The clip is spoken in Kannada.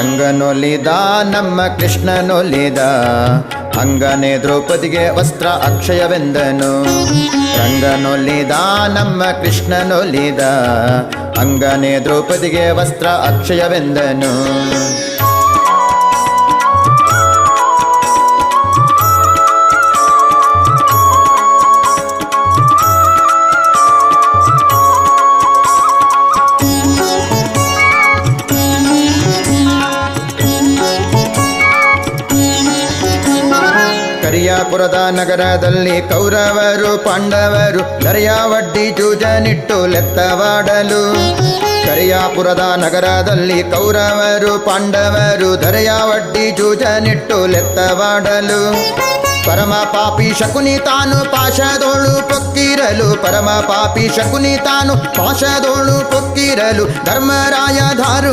ರಂಗನೊಲಿದ ನಮ್ಮ ಕೃಷ್ಣನೊಲಿದ, ಅಂಗನೆ ದ್ರೌಪದಿಗೆ ವಸ್ತ್ರ ಅಕ್ಷಯವೆಂದನು. ರಂಗನೊಲಿದ ನಮ್ಮ ಕೃಷ್ಣನೊಲಿದ, ಅಂಗನೆ ದ್ರೌಪದಿಗೆ ವಸ್ತ್ರ ಅಕ್ಷಯವೆಂದನು. ಕರಿಯಾಪುರದ ನಗರದಲ್ಲಿ ಕೌರವರು ಪಾಂಡವರು ಧರೆಯ ಒಡ್ಡಿ ಜೂಜನಿಟ್ಟು ಲೆತ್ತವಾಡಲು. ಕರಿಯಾಪುರದ ನಗರದಲ್ಲಿ ಕೌರವರು ಪಾಂಡವರು ಧರೆಯ ಒಡ್ಡಿ ಜೂಜನಿಟ್ಟು ಲೆತ್ತವಾಡಲು. ಪರಮ ಪಾಪಿ ಶಕುನಿ ತಾನು ಪಾಶದೋಳು ಪೊಕ್ಕಿರಲು, ಪರಮ ಪಾಪಿ ಶಕುನಿ ತಾನು ಪಾಶದೋಳು ಪೊಕ್ಕಿರಲು, ಧರ್ಮರಾಯ ದಾರುಣ